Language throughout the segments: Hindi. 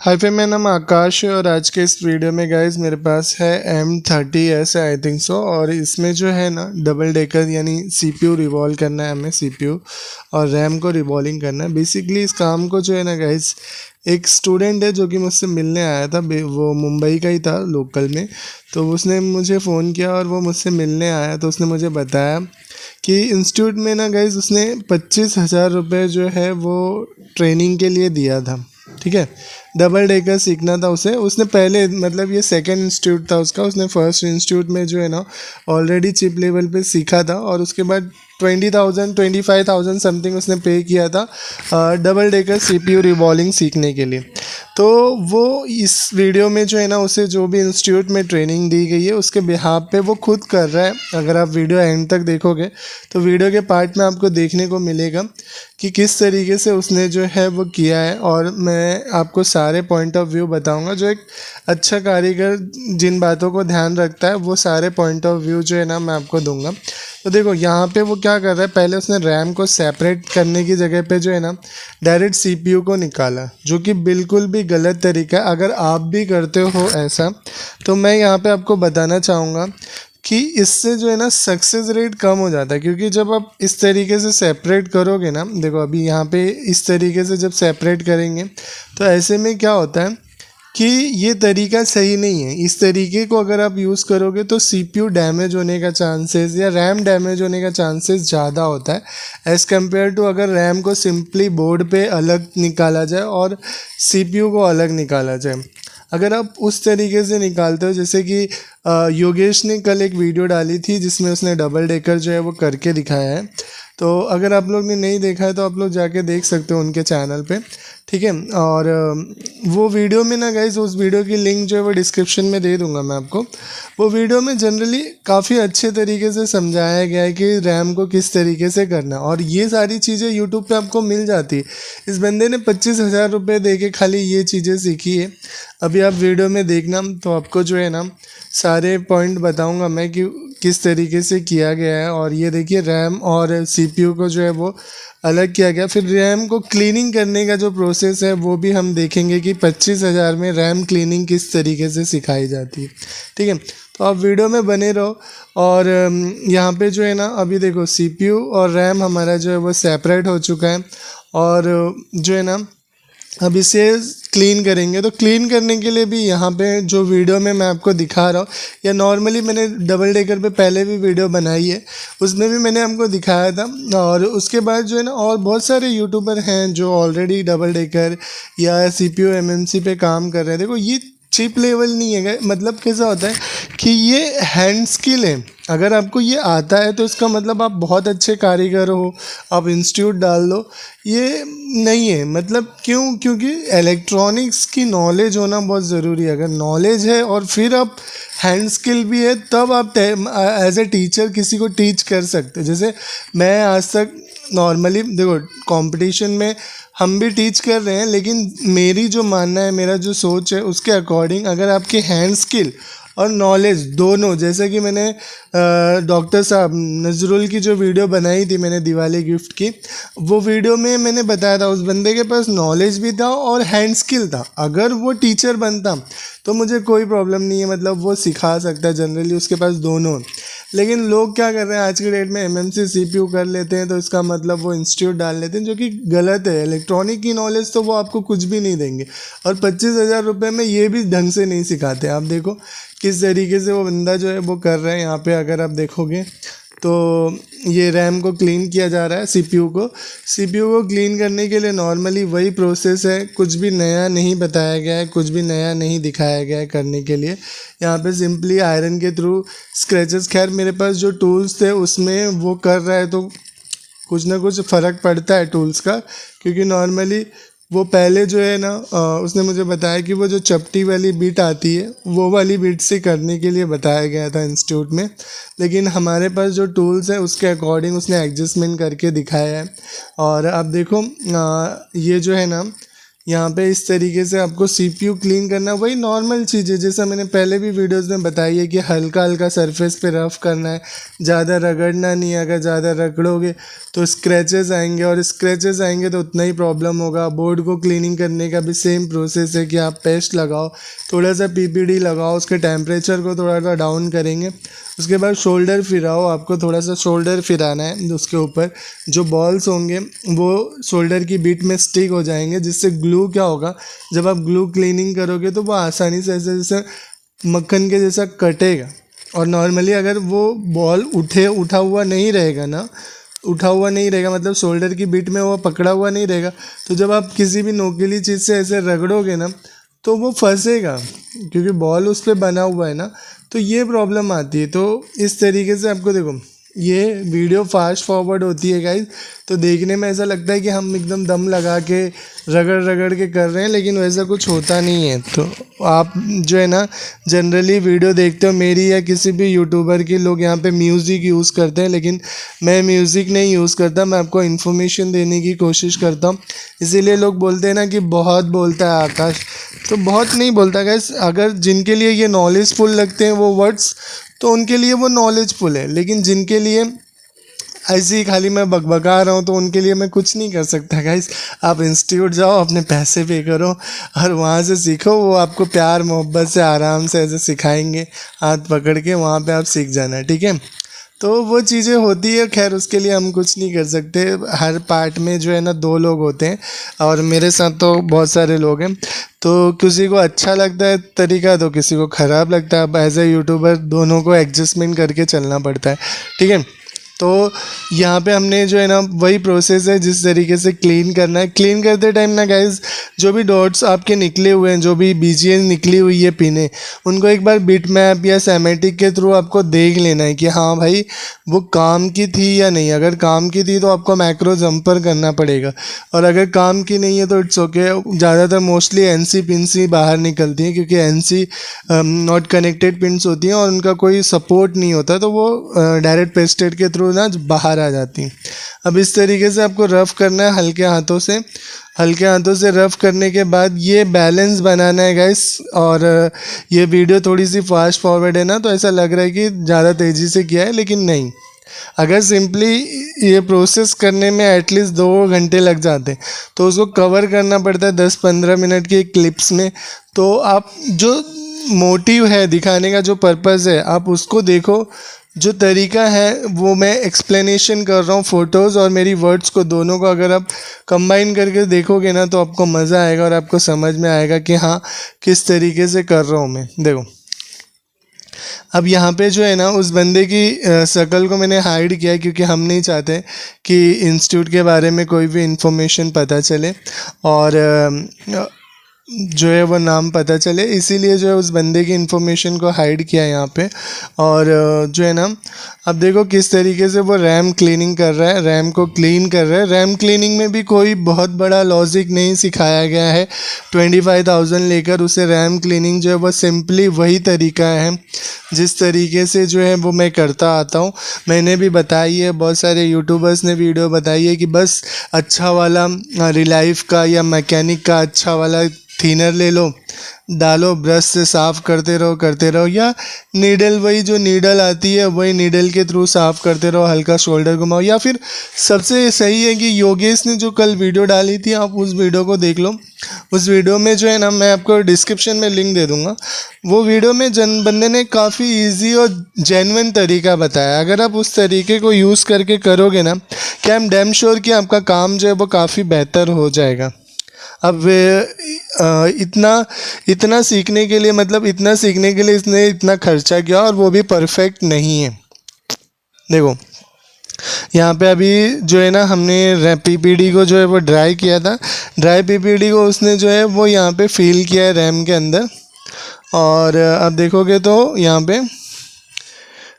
हाय फ्रेंड, मेरा नाम आकाश है और आज के इस वीडियो में गाइज मेरे पास है M30S आई थिंक सो। और इसमें जो है ना डबल डेकर यानी CPU रिवॉल्व करना है हमें, CPU और रैम को रिवॉल्विंग करना है। बेसिकली इस काम को जो है ना गाइज एक स्टूडेंट है जो कि मुझसे मिलने आया था, वो मुंबई का ही था लोकल में। तो उसने मुझे फ़ोन किया और वो मुझसे मिलने आया, तो उसने मुझे बताया कि इंस्टीट्यूट में ना गाइज उसने 25,000 रुपये जो है वो ट्रेनिंग के लिए दिया था। ठीक है, डबल डेकर सीखना था उसे। उसने पहले मतलब ये सेकंड इंस्टीट्यूट था उसका, उसने फर्स्ट इंस्टीट्यूट में जो है ना ऑलरेडी चिप लेवल पे सीखा था और उसके बाद 20,000 25,000 समथिंग उसने पे किया था डबल डेकर CPU रिवॉल्विंग सीखने के लिए। तो वो इस वीडियो में जो है ना उसे जो भी इंस्टीट्यूट में ट्रेनिंग दी गई है उसके बिहाफ पे वो खुद कर रहा है। अगर आप वीडियो एंड तक देखोगे तो वीडियो के पार्ट में आपको देखने को मिलेगा कि किस तरीके से उसने जो है वो किया है, और मैं आपको सारे पॉइंट ऑफ व्यू बताऊंगा। जो एक अच्छा कारीगर जिन बातों को ध्यान रखता है वो सारे पॉइंट ऑफ व्यू जो है ना मैं आपको दूंगा। तो देखो यहाँ पे वो क्या कर रहा है, पहले उसने रैम को सेपरेट करने की जगह पे जो है ना डायरेक्ट CPU को निकाला, जो कि बिल्कुल भी गलत तरीका है। अगर आप भी करते हो ऐसा तो मैं यहाँ पे आपको बताना चाहूँगा कि इससे जो है ना सक्सेस रेट कम हो जाता है, क्योंकि जब आप इस तरीके से सेपरेट करोगे ना, देखो अभी यहाँ पे इस तरीके से जब सेपरेट करेंगे तो ऐसे में क्या होता है कि ये तरीका सही नहीं है। इस तरीके को अगर आप यूज़ करोगे तो CPU डैमेज होने का चांसेस या रैम डैमेज होने का चांसेस ज़्यादा होता है एज़ कम्पेयर टू अगर रैम को सिंपली बोर्ड पे अलग निकाला जाए और CPU को अलग निकाला जाए। अगर आप उस तरीके से निकालते हो, जैसे कि योगेश ने कल एक वीडियो डाली थी जिसमें उसने डबल डेकर जो है वो करके दिखाया है। तो अगर आप लोग ने नहीं देखा है तो आप लोग जाके देख सकते हो उनके चैनल पे, ठीक है। और वो वीडियो में ना गाइज, उस वीडियो की लिंक जो है वो डिस्क्रिप्शन में दे दूंगा मैं आपको। वो वीडियो में जनरली काफ़ी अच्छे तरीके से समझाया गया है कि रैम को किस तरीके से करना, और ये सारी चीज़ें यूट्यूब पे आपको मिल जाती है। इस बंदे ने 25,000 रुपये दे के खाली ये चीज़ें सीखी है। अभी आप वीडियो में देखना तो आपको जो है ना सारे पॉइंट बताऊंगा मैं कि किस तरीके से किया गया है। और ये देखिए रैम और CPU को जो है वो अलग किया गया। फिर रैम को क्लीनिंग करने का जो प्रोसेस है वो भी हम देखेंगे कि 25,000 में रैम क्लीनिंग किस तरीके से सिखाई जाती है, ठीक है। तो आप वीडियो में बने रहो। और यहाँ पे जो है ना अभी देखो CPU और रैम हमारा जो है वो सेपरेट हो चुका है, और जो है ना अब इसे क्लीन करेंगे। तो क्लीन करने के लिए भी यहाँ पे जो वीडियो में मैं आपको दिखा रहा हूँ, या नॉर्मली मैंने डबल डेकर पे पहले भी वीडियो बनाई है, उसमें भी मैंने आपको दिखाया था। और उसके बाद जो है ना और बहुत सारे यूट्यूबर हैं जो ऑलरेडी डबल डेकर या CPU MMC पे काम कर रहे हैं। देखो ये चिप लेवल नहीं है, मतलब कैसा होता है कि ये हैंड स्किल है। अगर आपको ये आता है तो इसका मतलब आप बहुत अच्छे कारीगर हो, आप इंस्टीट्यूट डाल दो। ये नहीं है, मतलब क्यों? क्योंकि इलेक्ट्रॉनिक्स की नॉलेज होना बहुत ज़रूरी है। अगर नॉलेज है और फिर आप हैंड स्किल भी है तब आप एज ए टीचर किसी को टीच कर सकते हो। जैसे मैं आज तक नॉर्मली देखो कंपटीशन में हम भी टीच कर रहे हैं, लेकिन मेरी जो मानना है, मेरा जो सोच है उसके अकॉर्डिंग अगर आपके हैंड स्किल और नॉलेज दोनों, जैसे कि मैंने डॉक्टर साहब नजरुल की जो वीडियो बनाई थी मैंने दिवाली गिफ्ट की, वो वीडियो में मैंने बताया था उस बंदे के पास नॉलेज भी था और हैंड स्किल था। अगर वो टीचर बनता तो मुझे कोई प्रॉब्लम नहीं है, मतलब वो सिखा सकता है, जनरली उसके पास दोनों। लेकिन लोग क्या कर रहे हैं आज के डेट में, MMC CPU कर लेते हैं तो इसका मतलब वो इंस्टीट्यूट डाल लेते हैं, जो कि गलत है। इलेक्ट्रॉनिक की नॉलेज तो वो आपको कुछ भी नहीं देंगे, और 25,000 रुपये में ये भी ढंग से नहीं सिखाते। आप देखो किस तरीके से वो बंदा जो है वो कर रहे हैं। यहाँ पे अगर आप देखोगे तो ये रैम को क्लीन किया जा रहा है, CPU को क्लीन करने के लिए नॉर्मली वही प्रोसेस है, कुछ भी नया नहीं बताया गया है, कुछ भी नया नहीं दिखाया गया है करने के लिए। यहाँ पे सिंपली आयरन के थ्रू स्क्रैचेस, खैर मेरे पास जो टूल्स थे उसमें वो कर रहा है तो कुछ ना कुछ फ़र्क पड़ता है टूल्स का, क्योंकि नॉर्मली वो पहले जो है ना उसने मुझे बताया कि वो जो चपटी वाली बीट आती है वो वाली बीट से करने के लिए बताया गया था इंस्टीट्यूट में। लेकिन हमारे पास जो टूल्स है उसके अकॉर्डिंग उसने एडजस्टमेंट करके दिखाया है। और अब देखो ये जो है ना यहाँ पे इस तरीके से आपको CPU क्लीन करना, वही नॉर्मल चीज़ है जैसा मैंने पहले भी वीडियोस में बताई है कि हल्का हल्का सरफेस पे रफ़ करना है, ज़्यादा रगड़ना नहीं है। अगर ज़्यादा रगड़ोगे तो स्क्रैचेस आएंगे, और स्क्रैचेस आएंगे तो उतना ही प्रॉब्लम होगा। बोर्ड को क्लीनिंग करने का भी सेम प्रोसेस है कि आप पेस्ट लगाओ, थोड़ा सा PPD लगाओ, उसके टेम्परेचर को थोड़ा सा डाउन करेंगे। उसके बाद शोल्डर फिराओ, आपको थोड़ा सा शोल्डर फिराना है, उसके ऊपर जो बॉल्स होंगे वो शोल्डर की बीट में स्टिक हो जाएंगे, जिससे ग्लू क्या होगा, जब आप ग्लू क्लीनिंग करोगे तो वो आसानी से ऐसे जैसे मक्खन के जैसा कटेगा। और नॉर्मली अगर वो बॉल उठा हुआ नहीं रहेगा ना, उठा हुआ नहीं रहेगा मतलब शोल्डर की बीट में वो पकड़ा हुआ नहीं रहेगा, तो जब आप किसी भी नोकीली चीज़ से ऐसे रगड़ोगे ना तो वो फंसेगा, क्योंकि बॉल उस पर बना हुआ है ना, तो ये प्रॉब्लम आती है। तो इस तरीके से आपको देखो, ये वीडियो फास्ट फॉरवर्ड होती है गाइज, तो देखने में ऐसा लगता है कि हम एकदम दम लगा के रगड़ रगड़ के कर रहे हैं, लेकिन वैसा कुछ होता नहीं है। तो आप जो है ना जनरली वीडियो देखते हो मेरी या किसी भी यूट्यूबर की, लोग यहाँ पे म्यूज़िक यूज़ करते हैं, लेकिन मैं म्यूज़िक नहीं यूज़ करता, मैं आपको इन्फॉर्मेशन देने की कोशिश करता हूँ। इसीलिए लोग बोलते हैं ना कि बहुत बोलता है आकाश, तो बहुत नहीं बोलता गाइस। अगर जिनके लिए ये नॉलेजफुल लगते हैं वो वर्ड्स, तो उनके लिए वो नॉलेजफुल है, लेकिन जिनके लिए ऐसे ही खाली मैं बकबका रहा हूँ तो उनके लिए मैं कुछ नहीं कर सकता गाइस। आप इंस्टीट्यूट जाओ, अपने पैसे पे करो और वहाँ से सीखो, वो आपको प्यार मोहब्बत से आराम से ऐसे सिखाएंगे, हाथ पकड़ के वहाँ पे आप सीख जाना, ठीक है। तो वो चीज़ें होती है, खैर उसके लिए हम कुछ नहीं कर सकते। हर पार्ट में जो है ना 2 लोग होते हैं, और मेरे साथ तो बहुत सारे लोग हैं। तो किसी को अच्छा लगता है तरीका तो किसी को ख़राब लगता है। अब एज ए यूट्यूबर दोनों को एडजस्टमेंट करके चलना पड़ता है, ठीक है। तो यहाँ पे हमने जो है ना वही प्रोसेस है जिस तरीके से क्लीन करना है। क्लीन करते टाइम ना गाइज, जो भी डॉट्स आपके निकले हुए हैं, जो भी BGS निकली हुई है पिने, उनको एक बार बिट मैप या सैमेटिक के थ्रू आपको देख लेना है कि हाँ भाई वो काम की थी या नहीं। अगर काम की थी तो आपको मैक्रो जंपर करना पड़ेगा, और अगर काम की नहीं है तो इट्स ओके। ज़्यादातर मोस्टली NC पिन्स ही बाहर निकलती हैं, क्योंकि NC नॉट कनेक्टेड पिन्स होती हैं और उनका कोई सपोर्ट नहीं होता, तो वो डायरेक्ट पेस्टेड के थ्रू ना बाहर आ जाती हैं। अब इस तरीके से आपको रफ़ करना है हल्के हाथों से। हल्के हाथों से रफ़ करने के बाद ये बैलेंस बनाना है गाइस। और ये वीडियो थोड़ी सी फास्ट फॉरवर्ड है ना, तो ऐसा लग रहा है कि ज़्यादा तेज़ी से किया है, लेकिन नहीं। अगर सिंपली ये प्रोसेस करने में एटलीस्ट 2 घंटे लग जाते, तो उसको कवर करना पड़ता है 10-15 मिनट के क्लिप्स में। तो आप जो मोटिव है दिखाने का, जो पर्पज़ है, आप उसको देखो। जो तरीका है वो मैं एक्सप्लेनेशन कर रहा हूँ, फ़ोटोज़ और मेरी वर्ड्स को दोनों को अगर आप कंबाइन करके देखोगे ना, तो आपको मज़ा आएगा और आपको समझ में आएगा कि हाँ किस तरीके से कर रहा हूँ मैं। देखो अब यहाँ पे जो है ना उस बंदे की शक्ल को मैंने हाइड किया है, क्योंकि हम नहीं चाहते कि इंस्टीट्यूट के बारे में कोई भी इंफॉर्मेशन पता चले और जो है वो नाम पता चले, इसीलिए जो है उस बंदे की इन्फॉर्मेशन को हाइड किया यहाँ पे। और जो है ना अब देखो किस तरीके से वो रैम क्लीनिंग कर रहा है, रैम को क्लीन कर रहा है। रैम क्लीनिंग में भी कोई बहुत बड़ा लॉजिक नहीं सिखाया गया है। 25,000 लेकर उसे रैम क्लीनिंग जो है वो सिंपली वही तरीका है जिस तरीके से जो है वो मैं करता आता हूँ। मैंने भी बताई है, बहुत सारे यूट्यूबर्स ने वीडियो बताई है कि बस अच्छा वाला रिलाइफ का या मैकेनिक का अच्छा वाला थिनर ले लो, डालो, ब्रश से साफ़ करते रहो, या नीडल, वही जो नीडल आती है वही नीडल के थ्रू साफ़ करते रहो, हल्का शोल्डर घुमाओ। या फिर सबसे सही है कि योगेश ने जो कल वीडियो डाली थी, आप उस वीडियो को देख लो। उस वीडियो में जो है ना, मैं आपको डिस्क्रिप्शन में लिंक दे दूँगा, वो वीडियो में बंदे ने काफ़ी ईजी और जेन्युइन तरीका बताया। अगर आप उस तरीके को यूज़ करके करोगे ना, क्या आई एम डैम श्योर कि आपका काम जो है वो काफ़ी बेहतर हो जाएगा। अब इतना सीखने के लिए, मतलब इतना सीखने के लिए इसने इतना खर्चा किया, और वो भी परफेक्ट नहीं है। देखो यहाँ पे अभी जो है ना हमने PPD को जो है वो ड्राई किया था। ड्राई PPD को उसने जो है वो यहाँ पे फिल किया है रैम के अंदर। और अब देखोगे तो यहाँ पे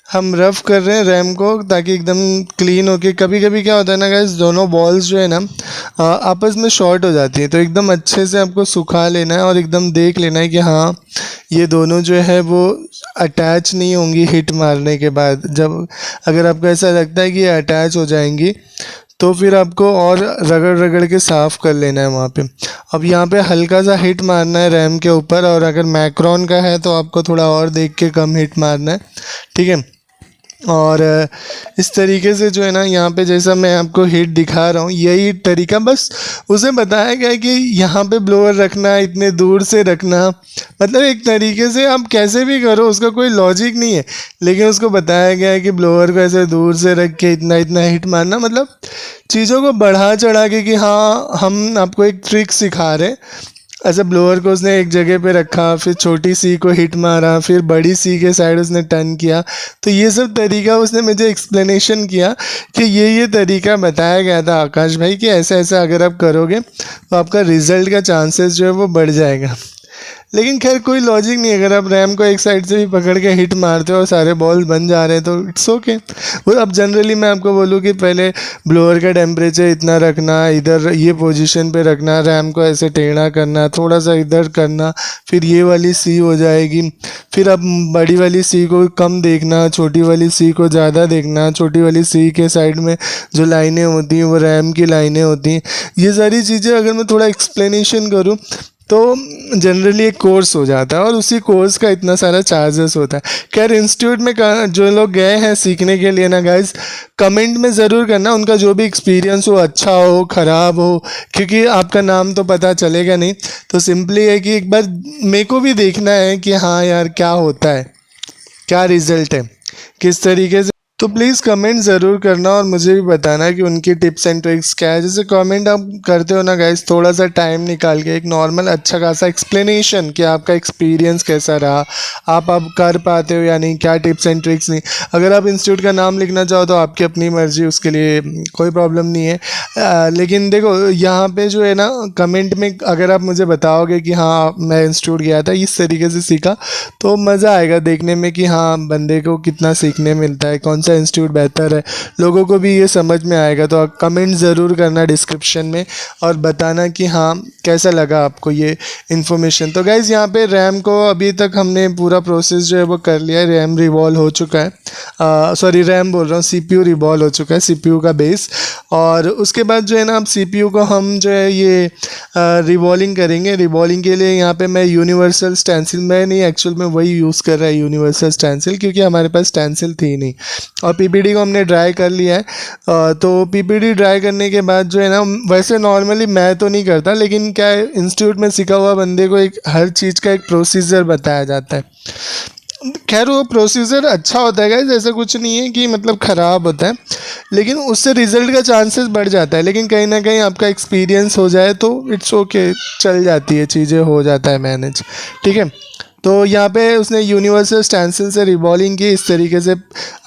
हम रफ़ कर रहे हैं रैम को, ताकि एकदम क्लीन हो के। कभी कभी क्या होता है ना गाइस, दोनों बॉल्स जो है ना आपस में शॉर्ट हो जाती है, तो एकदम अच्छे से आपको सुखा लेना है और एकदम देख लेना है कि हाँ ये दोनों जो है वो अटैच नहीं होंगी हिट मारने के बाद। जब अगर आपको ऐसा लगता है कि ये अटैच हो जाएंगी, तो फिर आपको और रगड़ रगड़ के साफ़ कर लेना है वहाँ पे। अब यहाँ पे हल्का सा हिट मारना है रैम के ऊपर, और अगर मैक्रोन का है तो आपको थोड़ा और देख के कम हिट मारना है, ठीक है। और इस तरीके से जो है ना, यहाँ पे जैसा मैं आपको हिट दिखा रहा हूँ, यही तरीका बस उसे बताया गया है कि यहाँ पे ब्लोअर रखना, इतने दूर से रखना, मतलब एक तरीके से आप कैसे भी करो, उसका कोई लॉजिक नहीं है, लेकिन उसको बताया गया है कि ब्लोअर को ऐसे दूर से रख के इतना इतना हिट मारना, मतलब चीज़ों को बढ़ा चढ़ा के कि हाँ हम आपको एक ट्रिक सिखा रहे हैं। ऐसे ब्लोअर को उसने एक जगह पे रखा, फिर छोटी सी को हिट मारा, फिर बड़ी सी के साइड उसने टर्न किया, तो ये सब तरीका उसने मुझे एक्सप्लेनेशन किया कि ये तरीका बताया गया था आकाश भाई कि ऐसा ऐसा अगर आप करोगे तो आपका रिज़ल्ट का चांसेस जो है वो बढ़ जाएगा। लेकिन खैर कोई लॉजिक नहीं, अगर आप रैम को एक साइड से भी पकड़ के हिट मारते हो और सारे बॉल बन जा रहे हैं तो इट्स ओके। वो अब जनरली मैं आपको बोलूँ कि पहले ब्लोअर का टेम्परेचर इतना रखना, इधर ये पोजीशन पे रखना, रैम को ऐसे टेढ़ा करना, थोड़ा सा इधर करना, फिर ये वाली सी हो जाएगी, फिर अब बड़ी वाली सी को कम देखना, छोटी वाली सी को ज़्यादा देखना, छोटी वाली सी के साइड में जो लाइनें होती हैं वो रैम की लाइनें होती हैं। ये सारी चीज़ें अगर मैं थोड़ा एक्सप्लेनेशन करूँ तो जनरली एक कोर्स हो जाता है, और उसी कोर्स का इतना सारा चार्जेस होता है। खैर इंस्टीट्यूट में जो लोग गए हैं सीखने के लिए ना गाइस, कमेंट में ज़रूर करना उनका जो भी एक्सपीरियंस हो, अच्छा हो ख़राब हो, क्योंकि आपका नाम तो पता चलेगा नहीं। तो सिंपली है कि एक बार मेरे को भी देखना है कि हाँ यार क्या होता है, क्या रिज़ल्ट है, किस तरीके से। तो प्लीज़ कमेंट ज़रूर करना और मुझे भी बताना कि उनकी टिप्स एंड ट्रिक्स क्या है। जैसे कमेंट आप करते हो ना गाइस, थोड़ा सा टाइम निकाल के एक नॉर्मल अच्छा खासा एक्सप्लेनेशन कि आपका एक्सपीरियंस कैसा रहा, आप कर पाते हो या नहीं, क्या टिप्स एंड ट्रिक्स नहीं। अगर आप इंस्टीट्यूट का नाम लिखना चाहो तो आपकी अपनी मर्ज़ी, उसके लिए कोई प्रॉब्लम नहीं है। लेकिन देखो यहाँ पे जो है ना, कमेंट में अगर आप मुझे बताओगे कि हाँ मैं इंस्टीट्यूट गया था, इस तरीके से सीखा, तो मज़ा आएगा देखने में कि हाँ बंदे को कितना सीखने मिलता है, कौन सा इंस्टीट्यूट बेहतर है, लोगों को भी ये समझ में आएगा। तो आप कमेंट ज़रूर करना डिस्क्रिप्शन में और बताना कि हाँ कैसा लगा आपको ये इन्फॉर्मेशन। तो गाइज़ यहाँ पे रैम को अभी तक हमने पूरा प्रोसेस जो है वो कर लिया है, रैम रिवॉल्व हो चुका है, सॉरी रैम बोल रहा हूँ, CPU रिवॉल्व हो चुका है, CPU का बेस। और उसके बाद जो है ना, अब CPU को हम जो है ये रिवॉल्विंग करेंगे। रिवॉल्विंग के लिए यहाँ पे मैं यूनिवर्सल स्टेंसिल, मैं नहीं एक्चुअल में वही यूज़ कर रहा है यूनिवर्सल स्टेंसिल, क्योंकि हमारे पास स्टेंसिल थी नहीं। और PPT को हमने ड्राई कर लिया है। तो PPT ड्राई करने के बाद जो है ना, वैसे नॉर्मली मैं तो नहीं करता, लेकिन क्या है इंस्टीट्यूट में सीखा हुआ बंदे को एक हर चीज़ का एक प्रोसीजर बताया जाता है। खैर वो प्रोसीजर अच्छा होता है गाइस, ऐसा कुछ नहीं है कि मतलब ख़राब होता है, लेकिन उससे रिज़ल्ट का चांसेस बढ़ जाता है। लेकिन कहीं ना कहीं आपका एक्सपीरियंस हो जाए तो इट्स ओके, चल जाती है चीज़ें, हो जाता है मैनेज, ठीक है। तो यहाँ पे उसने यूनिवर्सल स्टेंसिल से रिवॉल्विंग की इस तरीके से।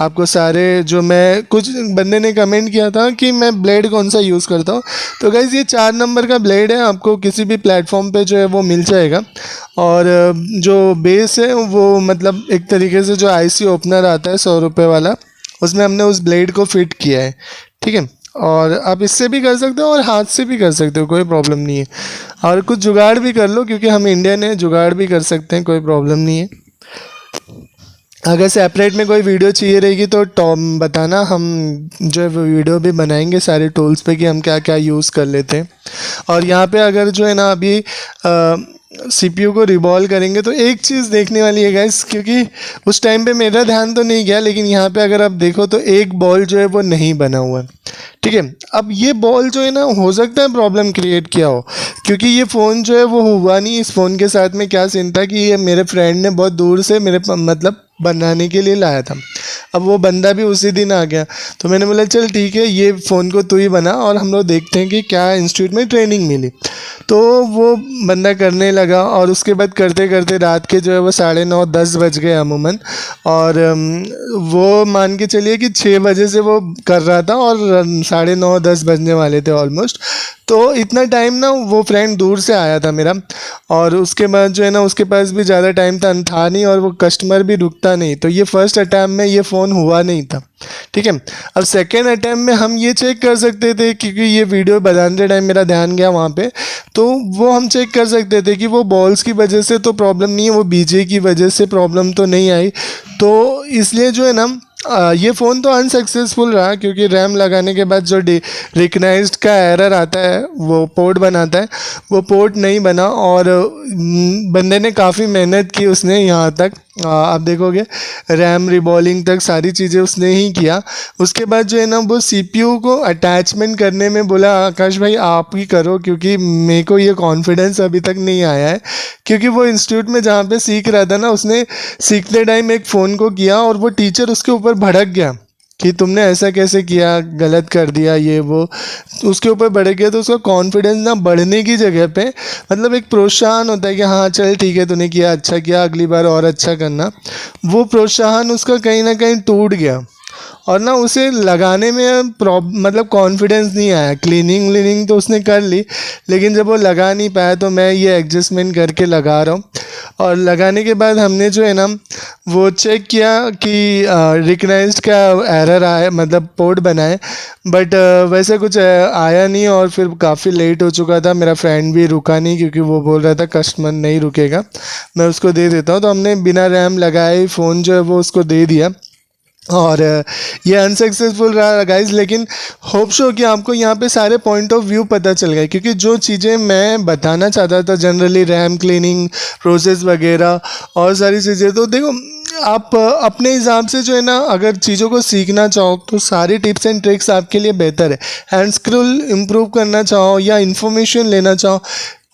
आपको सारे जो मैं, कुछ बंदे ने कमेंट किया था कि मैं ब्लेड कौन सा यूज़ करता हूँ, तो गाइज़ ये 4 नंबर का ब्लेड है, आपको किसी भी प्लेटफॉर्म पे जो है वो मिल जाएगा। और जो बेस है वो मतलब एक तरीके से जो IC ओपनर आता है 100 रुपये वाला, उसमें हमने उस ब्लेड को फिट किया है, ठीक है। और आप इससे भी कर सकते हो और हाथ से भी कर सकते हो, कोई प्रॉब्लम नहीं है। और कुछ जुगाड़ भी कर लो, क्योंकि हम इंडियन हैं, जुगाड़ भी कर सकते हैं, कोई प्रॉब्लम नहीं है। अगर सेपरेट में कोई वीडियो चाहिए रहेगी तो बताना, हम जो है वो वीडियो भी बनाएंगे सारे टूल्स पे कि हम क्या क्या यूज़ कर लेते हैं। और यहाँ पे अगर जो है ना अभी CPU को रिवॉल्व करेंगे तो एक चीज़ देखने वाली है गाइस, क्योंकि उस टाइम पे मेरा ध्यान तो नहीं गया, लेकिन यहाँ पे अगर आप देखो तो एक बॉल जो है वो नहीं बना हुआ है, ठीक है। अब ये बॉल जो है ना, हो सकता है प्रॉब्लम क्रिएट किया हो, क्योंकि ये फ़ोन जो है वो हुआ नहीं। इस फ़ोन के साथ में क्या सीन था कि ये मेरे फ्रेंड ने बहुत दूर से मेरे मतलब बनाने के लिए लाया था। अब वो बंदा भी उसी दिन आ गया, तो मैंने बोला चल ठीक है, ये फ़ोन को तू ही बना और हम लोग देखते हैं कि क्या इंस्टीट्यूट में ट्रेनिंग मिली। तो वो बंदा करने लगा, और उसके बाद करते करते रात के जो है वो 9:30 10 बज गए अमूमन। और वो मान के चलिए कि 6 बजे से वो कर रहा था और 9:30 10 बजने वाले थे ऑलमोस्ट। तो इतना टाइम ना वो फ्रेंड दूर से आया था मेरा, और उसके बाद जो है ना उसके पास भी ज़्यादा टाइम था नहीं, और वो कस्टमर भी रुकता नहीं, तो ये फर्स्ट अटैम्प्ट में ये फ़ोन हुआ नहीं था, ठीक है। अब सेकेंड अटैम्प्ट में हम ये चेक कर सकते थे, क्योंकि ये वीडियो बनाते टाइम मेरा ध्यान गया वहाँ पे, तो वो हम चेक कर सकते थे कि वो बॉल्स की वजह से तो प्रॉब्लम नहीं है, वो BJ की वजह से प्रॉब्लम तो नहीं आई। तो इसलिए जो है ना ये फ़ोन तो अनसक्सेसफुल रहा क्योंकि रैम लगाने के बाद जो रिकग्नाइज्ड का एरर आता है वो पोर्ट बनाता है, वो पोर्ट नहीं बना और बंदे ने काफ़ी मेहनत की उसने यहाँ तक आप देखोगे रैम रिबॉलिंग तक सारी चीज़ें उसने ही किया। उसके बाद जो है ना वो सीपीयू को अटैचमेंट करने में बोला आकाश भाई आप ही करो क्योंकि मेरे को ये कॉन्फिडेंस अभी तक नहीं आया है, क्योंकि वो इंस्टीट्यूट में जहाँ पे सीख रहा था ना उसने सीखते टाइम एक फ़ोन को किया और वो टीचर उसके ऊपर भड़क गया कि तुमने ऐसा कैसे किया, गलत कर दिया ये वो, उसके ऊपर बढ़ गया। तो उसका कॉन्फिडेंस ना बढ़ने की जगह पे मतलब एक प्रोत्साहन होता है कि हाँ चल ठीक है तूने किया, अच्छा किया, अगली बार और अच्छा करना, वो प्रोत्साहन उसका कहीं ना कहीं टूट गया और ना उसे लगाने में मतलब कॉन्फिडेंस नहीं आया। क्लीनिंग व्लीनिंग तो उसने कर ली लेकिन जब वो लगा नहीं पाया तो मैं ये एडजस्टमेंट करके लगा रहा हूँ। और लगाने के बाद हमने जो है ना वो चेक किया कि रिकग्नाइज्ड का एरर आया, मतलब पोर्ट बनाए, बट वैसे कुछ आया नहीं और फिर काफ़ी लेट हो चुका था। मेरा फ्रेंड भी रुका नहीं क्योंकि वो बोल रहा था कस्टमर नहीं रुकेगा, मैं उसको दे देता हूँ। तो हमने बिना रैम लगाए फ़ोन जो है वो उसको दे दिया और ये अनसक्सेसफुल रहा गाइज। लेकिन होप शो कि आपको यहाँ पे सारे पॉइंट ऑफ व्यू पता चल गए, क्योंकि जो चीज़ें मैं बताना चाहता था जनरली रैम क्लीनिंग प्रोसेस वगैरह और सारी चीज़ें, तो देखो आप अपने हिसाब से जो है ना अगर चीज़ों को सीखना चाहो तो सारी टिप्स एंड ट्रिक्स आपके लिए बेहतर है। हैंड स्क्रोल इम्प्रूव करना चाहो या इन्फॉर्मेशन लेना चाहो,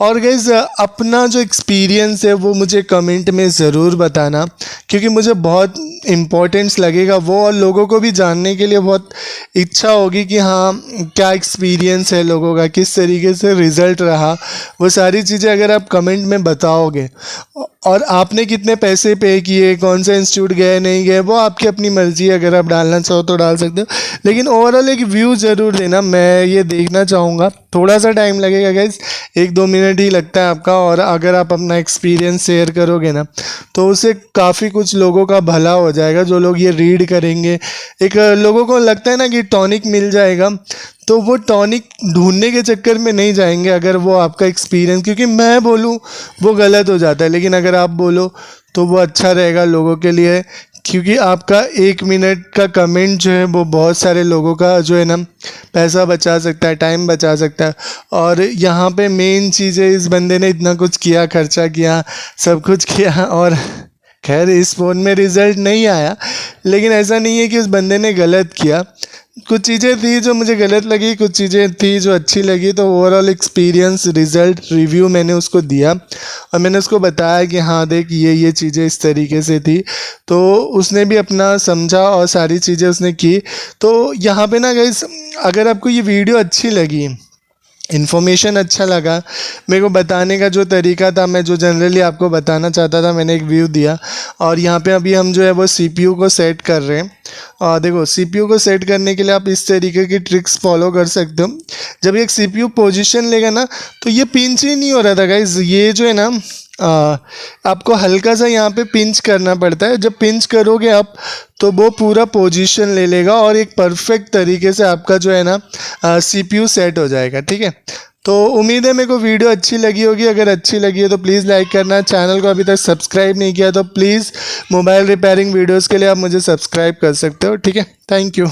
और गाइज अपना जो एक्सपीरियंस है वो मुझे कमेंट में ज़रूर बताना, क्योंकि मुझे बहुत इम्पोर्टेंस लगेगा वो, और लोगों को भी जानने के लिए बहुत इच्छा होगी कि हाँ क्या एक्सपीरियंस है लोगों का, किस तरीके से रिज़ल्ट रहा। वो सारी चीज़ें अगर आप कमेंट में बताओगे, और आपने कितने पैसे पे किए, कौन सा इंस्टीट्यूट गए नहीं गए, वो आपकी अपनी मर्ज़ी है, अगर आप डालना चाहो तो डाल सकते हो, लेकिन ओवरऑल एक व्यू ज़रूर देना, मैं ये देखना चाहूँगा। थोड़ा सा टाइम लगेगा गाइज, 1-2 मिनट ही लगता है आपका, और अगर आप अपना एक्सपीरियंस शेयर करोगे ना तो उससे काफ़ी कुछ लोगों का भला हो जाएगा। जो लोग ये रीड करेंगे, एक लोगों को लगता है ना कि टॉनिक मिल जाएगा, तो वो टॉनिक ढूंढने के चक्कर में नहीं जाएंगे अगर वो आपका एक्सपीरियंस, क्योंकि मैं बोलूँ वो गलत हो जाता है, लेकिन अगर आप बोलो तो वो अच्छा रहेगा लोगों के लिए, क्योंकि आपका 1 मिनट का कमेंट जो है वो बहुत सारे लोगों का जो है ना पैसा बचा सकता है, टाइम बचा सकता है। और यहाँ पे मेन चीज़ है, इस बंदे ने इतना कुछ किया, खर्चा किया, सब कुछ किया, और खैर इस फ़ोन में रिज़ल्ट नहीं आया, लेकिन ऐसा नहीं है कि उस बंदे ने गलत किया। कुछ चीज़ें थी जो मुझे गलत लगी, कुछ चीज़ें थी जो अच्छी लगी, तो ओवरऑल एक्सपीरियंस रिज़ल्ट रिव्यू मैंने उसको दिया और मैंने उसको बताया कि हाँ देख ये चीज़ें इस तरीके से थी, तो उसने भी अपना समझा और सारी चीज़ें उसने की। तो यहाँ पे ना गाइस, अगर आपको ये वीडियो अच्छी लगी, इन्फॉर्मेशन अच्छा लगा, मेरे को बताने का जो तरीका था, मैं जो जनरली आपको बताना चाहता था, मैंने एक व्यू दिया। और यहाँ पे अभी हम जो है वो सीपीयू को सेट कर रहे हैं। और देखो सीपीयू को सेट करने के लिए आप इस तरीके की ट्रिक्स फॉलो कर सकते हो। जब एक सीपीयू पोजीशन लेगा ना तो ये पिंच ही नहीं हो रहा था गाइज, ये जो है ना आपको हल्का सा यहाँ पे पिंच करना पड़ता है। जब पिंच करोगे आप तो वो पूरा पोजीशन ले लेगा और एक परफेक्ट तरीके से आपका जो है ना सीपीयू सेट हो जाएगा। ठीक है, तो उम्मीद है मेरे को वीडियो अच्छी लगी होगी। अगर अच्छी लगी है तो प्लीज़ लाइक करना। चैनल को अभी तक सब्सक्राइब नहीं किया तो प्लीज़ मोबाइल रिपेयरिंग वीडियोज़ के लिए आप मुझे सब्सक्राइब कर सकते हो। ठीक है, थैंक यू।